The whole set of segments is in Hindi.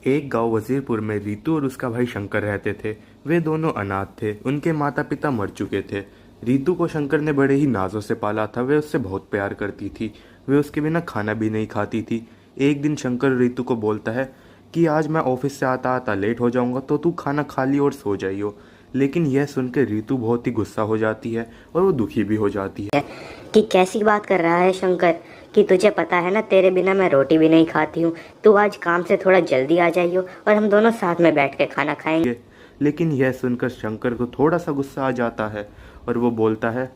एक गांव वजीरपुर में रीतू और उसका भाई शंकर रहते थे। वे दोनों अनाथ थे। उनके माता पिता मर चुके थे। रीतू को शंकर ने बड़े ही नाजों से पाला था। वे उससे बहुत प्यार करती थी। वे उसके बिना खाना भी नहीं खाती थी। एक दिन शंकर रीतू को बोलता है कि आज मैं ऑफिस से आता आता लेट हो जाऊंगा, तो तू खाना खा ली और सो जाइयो। लेकिन यह सुनकर रीतू बहुत ही गुस्सा हो जाती है और वो दुखी भी हो जाती है कि कैसी बात कर रहा है शंकर, कि तुझे पता है ना तेरे बिना मैं रोटी भी नहीं खाती हूँ। तू आज काम से थोड़ा जल्दी आ जाइयो और हम दोनों साथ में बैठ के खाना खाएंगे। लेकिन यह सुनकर शंकर को थोड़ा सा गुस्सा आ जाता है और वो बोलता है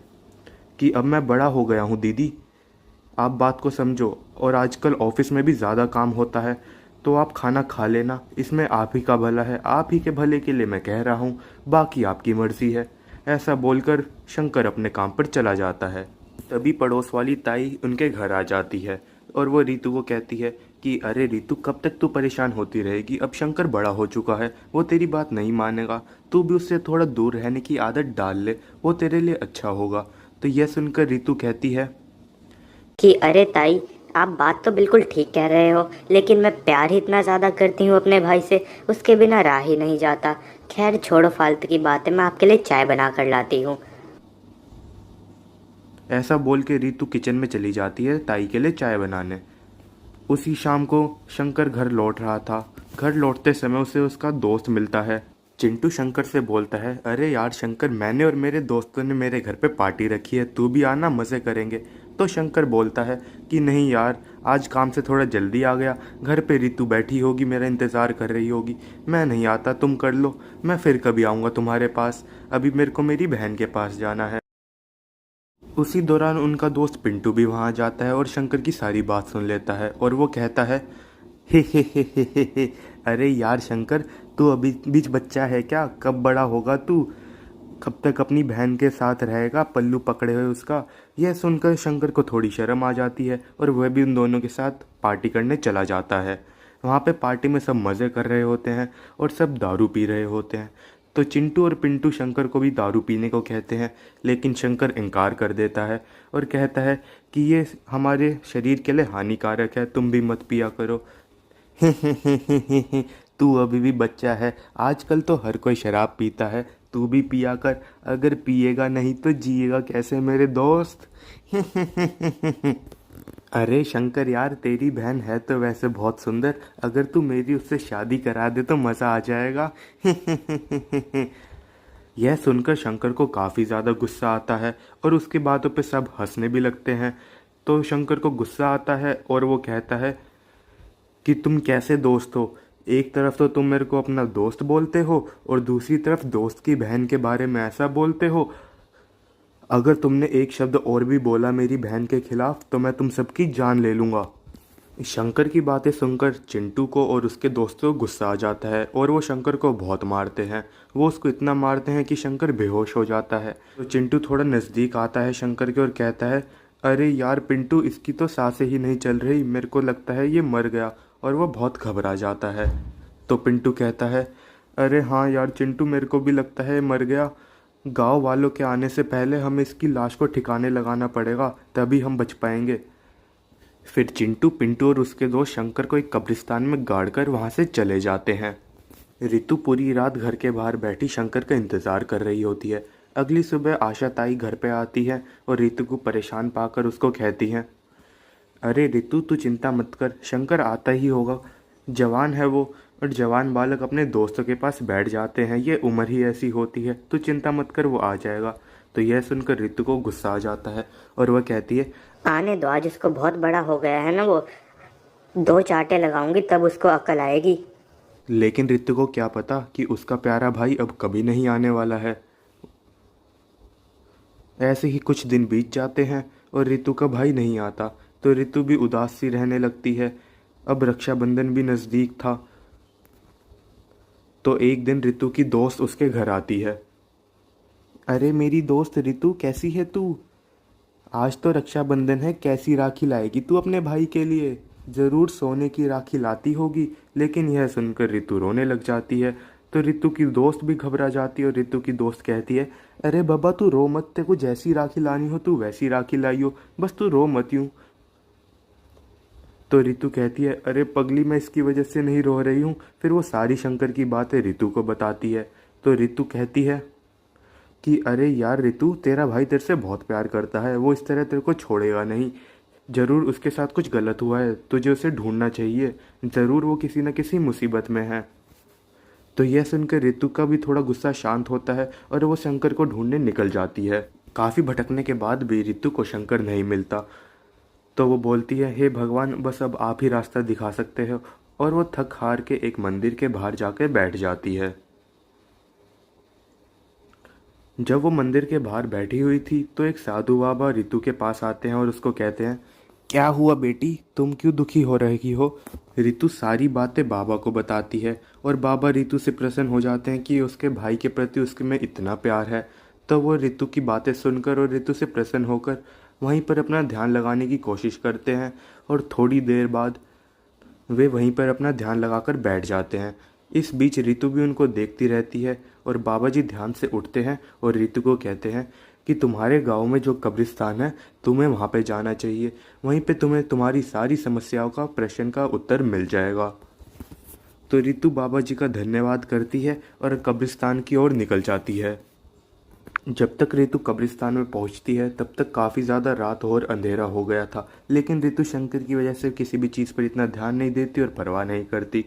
कि अब मैं बड़ा हो गया हूँ दीदी, आप बात को समझो, और आजकल ऑफिस में भी ज़्यादा काम होता है, तो आप खाना खा लेना। इसमें आप ही का भला है, आप ही के भले के लिए मैं कह रहा हूँ, बाकी आपकी मर्जी है। ऐसा बोलकर शंकर अपने काम पर चला जाता है। तभी पड़ोस वाली ताई उनके घर आ जाती है और वो रीतू को कहती है कि अरे रीतू, कब तक तू परेशान होती रहेगी? अब शंकर बड़ा हो चुका है, वो तेरी बात नहीं मानेगा। तू भी उससे थोड़ा दूर रहने की आदत डाल ले, वो तेरे लिए अच्छा होगा। तो यह सुनकर रीतू कहती है कि अरे ताई, आप बात तो बिल्कुल ठीक कह रहे हो, लेकिन मैं प्यार ही इतना ज़्यादा करती हूँ अपने भाई से, उसके बिना रहा ही नहीं जाता। खैर छोड़ो फालतू की बातें, मैं आपके लिए चाय बना कर लाती हूँ। ऐसा बोल के रीतू किचन में चली जाती है ताई के लिए चाय बनाने। उसी शाम को शंकर घर लौट रहा था। घर लौटते समय उसे उसका दोस्त मिलता है। चिंटू शंकर से बोलता है, अरे यार शंकर, मैंने और मेरे दोस्तों ने मेरे घर पे पार्टी रखी है, तू भी आना, मज़े करेंगे। तो शंकर बोलता है कि नहीं यार, आज काम से थोड़ा जल्दी आ गया, घर पे रीतू बैठी होगी, मेरा इंतज़ार कर रही होगी, मैं नहीं आता, तुम कर लो, मैं फिर कभी आऊँगा तुम्हारे पास, अभी मेरे को मेरी बहन के पास जाना है। उसी दौरान उनका दोस्त पिंटू भी वहाँ जाता है और शंकर की सारी बात सुन लेता है और वो कहता है, हे, अरे यार शंकर, तू अभी बीच बच्चा है क्या? कब बड़ा होगा तू? कब तक अपनी बहन के साथ रहेगा पल्लू पकड़े हुए उसका? यह सुनकर शंकर को थोड़ी शर्म आ जाती है और वह भी उन दोनों के साथ पार्टी करने चला जाता है। वहाँ पे पार्टी में सब मज़े कर रहे होते हैं और सब दारू पी रहे होते हैं। तो चिंटू और पिंटू शंकर को भी दारू पीने को कहते हैं, लेकिन शंकर इनकार कर देता है और कहता है कि ये हमारे शरीर के लिए हानिकारक है, तुम भी मत पिया करो। तू अभी भी बच्चा है, आजकल तो हर कोई शराब पीता है, तू भी पिया कर। अगर पिएगा नहीं तो जिएगा कैसे मेरे दोस्त? अरे शंकर यार, तेरी बहन है तो वैसे बहुत सुंदर, अगर तू मेरी उससे शादी करा दे तो मज़ा आ जाएगा। यह सुनकर शंकर को काफ़ी ज़्यादा गुस्सा आता है और उसकी बातों पे सब हंसने भी लगते हैं। तो शंकर को गुस्सा आता है और वो कहता है कि तुम कैसे दोस्त हो? एक तरफ तो तुम मेरे को अपना दोस्त बोलते हो और दूसरी तरफ दोस्त की बहन के बारे में ऐसा बोलते हो। अगर तुमने एक शब्द और भी बोला मेरी बहन के खिलाफ तो मैं तुम सबकी जान ले लूँगा। शंकर की बातें सुनकर चिंटू को और उसके दोस्तों को गुस्सा आ जाता है और वो शंकर को बहुत मारते हैं। वो उसको इतना मारते हैं कि शंकर बेहोश हो जाता है। तो चिंटू थोड़ा नज़दीक आता है शंकर के और कहता है, अरे यार पिंटू, इसकी तो सांसें ही नहीं चल रही, मेरे को लगता है ये मर गया। और वो बहुत घबरा जाता है। तो पिंटू कहता है, अरे हाँ यार चिंटू, मेरे को भी लगता है मर गया। गांव वालों के आने से पहले हमें इसकी लाश को ठिकाने लगाना पड़ेगा, तभी हम बच पाएंगे। फिर चिंटू, पिंटू और उसके दोस्त शंकर को एक कब्रिस्तान में गाड़ कर वहाँ से चले जाते हैं। रितु पूरी रात घर के बाहर बैठी शंकर का इंतज़ार कर रही होती है। अगली सुबह आशा ताई घर पे आती है और रितु को परेशान पाकर उसको कहती हैं, अरे रितु, तू चिंता मत कर, शंकर आता ही होगा, जवान है वो। और जवान बालक अपने दोस्तों के पास बैठ जाते हैं, ये उम्र ही ऐसी होती है, तू चिंता मत कर, वो आ जाएगा। तो यह सुनकर रितु को गुस्सा आ जाता है और वह कहती है, आने दो, आज उसको बहुत बड़ा हो गया है ना, वो दो चांटे लगाऊंगी तब उसको अकल आएगी। लेकिन रितु को क्या पता कि उसका प्यारा भाई अब कभी नहीं आने वाला है। ऐसे ही कुछ दिन बीत जाते हैं और रितु का भाई नहीं आता। तो रितु भी उदास सी रहने लगती है। अब रक्षाबंधन भी नज़दीक था। तो एक दिन रितु की दोस्त उसके घर आती है। अरे मेरी दोस्त रितु, कैसी है तू? आज तो रक्षाबंधन है, कैसी राखी लाएगी तू अपने भाई के लिए? ज़रूर सोने की राखी लाती होगी। लेकिन यह सुनकर रितु रोने लग जाती है। तो रितु की दोस्त भी घबरा जाती है और रितु की दोस्त कहती है, अरे बाबा तू रो मत, तेको जैसी राखी लानी हो तू वैसी राखी लाइयो, बस तू रो मत यूँ। तो रितु कहती है, अरे पगली, मैं इसकी वजह से नहीं रो रही हूँ। फिर वो सारी शंकर की बातें रितु को बताती है। तो रितु कहती है कि अरे यार रितु, तेरा भाई तेरे से बहुत प्यार करता है, वो इस तरह तेरे को छोड़ेगा नहीं। ज़रूर उसके साथ कुछ गलत हुआ है, तुझे उसे ढूंढना चाहिए, ज़रूर वो किसी न किसी मुसीबत में है। तो यह सुनकर रितु का भी थोड़ा गुस्सा शांत होता है और वो शंकर को ढूंढने निकल जाती है। काफ़ी भटकने के बाद भी रितु को शंकर नहीं मिलता। तो वो बोलती है, हे भगवान, बस अब आप ही रास्ता दिखा सकते हो। और वो थक हार के एक मंदिर के बाहर जाकर बैठ जाती है। जब वो मंदिर के बाहर बैठी हुई थी तो एक साधु बाबा रितु के पास आते हैं और उसको कहते हैं, क्या हुआ बेटी, तुम क्यों दुखी हो रही हो। रितु सारी बातें बाबा को बताती है और बाबा रितु से प्रसन्न हो जाते हैं कि उसके भाई के प्रति उसके में इतना प्यार है। तो वो रितु की बातें सुनकर और रितु से प्रसन्न होकर वहीं पर अपना ध्यान लगाने की कोशिश करते हैं और थोड़ी देर बाद वे वहीं पर अपना ध्यान लगाकर बैठ जाते हैं। इस बीच रितु भी उनको देखती रहती है और बाबा जी ध्यान से उठते हैं और रितु को कहते हैं कि तुम्हारे गांव में जो कब्रिस्तान है, तुम्हें वहां पे जाना चाहिए। वहीं पे तुम्हें तुम्हारी सारी समस्याओं का प्रश्न का उत्तर मिल जाएगा। तो रितु बाबा जी का धन्यवाद करती है और कब्रिस्तान की ओर निकल जाती है। जब तक रितु कब्रिस्तान में पहुंचती है तब तक काफ़ी ज़्यादा रात और अंधेरा हो गया था, लेकिन रितु शंकर की वजह से किसी भी चीज़ पर इतना ध्यान नहीं देती और परवाह नहीं करती।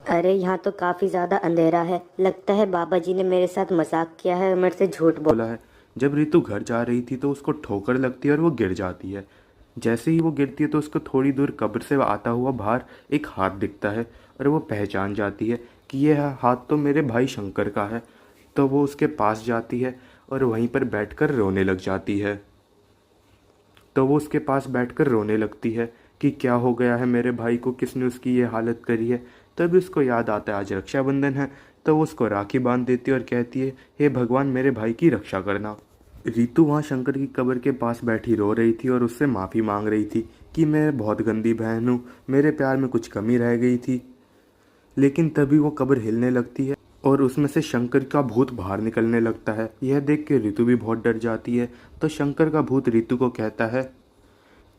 अरे यहाँ तो काफ़ी ज़्यादा अंधेरा है, लगता है बाबा जी ने मेरे साथ मजाक किया है और मेरे से झूठ बोला है। जब रितु घर जा रही थी तो उसको ठोकर लगती है और वो गिर जाती है। जैसे ही वो गिरती है तो उसको थोड़ी दूर कब्र से आता हुआ बाहर एक हाथ दिखता है और वो पहचान जाती है कि यह हाथ तो मेरे भाई शंकर का है। तो वो उसके पास जाती है और वहीं पर बैठकर रोने लग जाती है। तो वो उसके पास बैठकर रोने लगती है कि क्या हो गया है मेरे भाई को, किसने उसकी ये हालत करी है। तभी उसको याद आता है आज रक्षाबंधन है। तो वो उसको राखी बांध देती है और कहती है, हे भगवान, मेरे भाई की रक्षा करना। रितु वहाँ शंकर की कब्र के पास बैठी रो रही थी और उससे माफ़ी मांग रही थी कि मैं बहुत गंदी बहन हूँ, मेरे प्यार में कुछ कमी रह गई थी। लेकिन तभी वो कब्र हिलने लगती है और उसमें से शंकर का भूत बाहर निकलने लगता है। यह देख के रितु भी बहुत डर जाती है। तो शंकर का भूत रितु को कहता है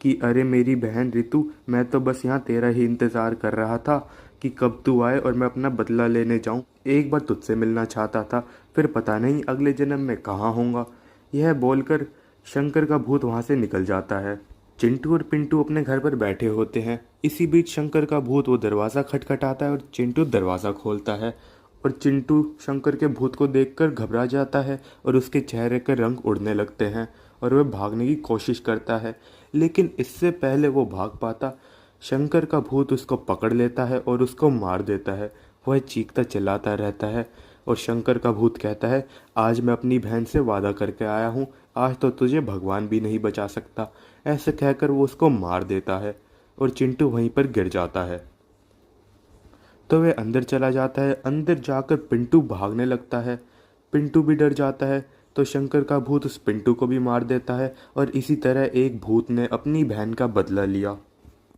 कि अरे मेरी बहन रितु, मैं तो बस यहाँ तेरा ही इंतज़ार कर रहा था कि कब तू आए और मैं अपना बदला लेने जाऊँ। एक बार तुझसे मिलना चाहता था, फिर पता नहीं अगले जन्म में कहाँ होऊंगा। यह बोलकर शंकर का भूत वहाँ से निकल जाता है। चिंटू और पिंटू अपने घर पर बैठे होते हैं। इसी बीच शंकर का भूत वो दरवाज़ा खटखटाता है और चिंटू दरवाज़ा खोलता है और चिंटू शंकर के भूत को देखकर घबरा जाता है और उसके चेहरे के रंग उड़ने लगते हैं और वह भागने की कोशिश करता है। लेकिन इससे पहले वो भाग पाता, शंकर का भूत उसको पकड़ लेता है और उसको मार देता है। वह चीखता चिल्लाता रहता है और शंकर का भूत कहता है, आज मैं अपनी बहन से वादा करके आया हूँ, आज तो तुझे भगवान भी नहीं बचा सकता। ऐसे कहकर वो उसको मार देता है और चिंटू वहीं पर गिर जाता है। तो वह अंदर चला जाता है। अंदर जाकर पिंटू भागने लगता है। पिंटू भी डर जाता है। तो शंकर का भूत उस पिंटू को भी मार देता है और इसी तरह एक भूत ने अपनी बहन का बदला लिया।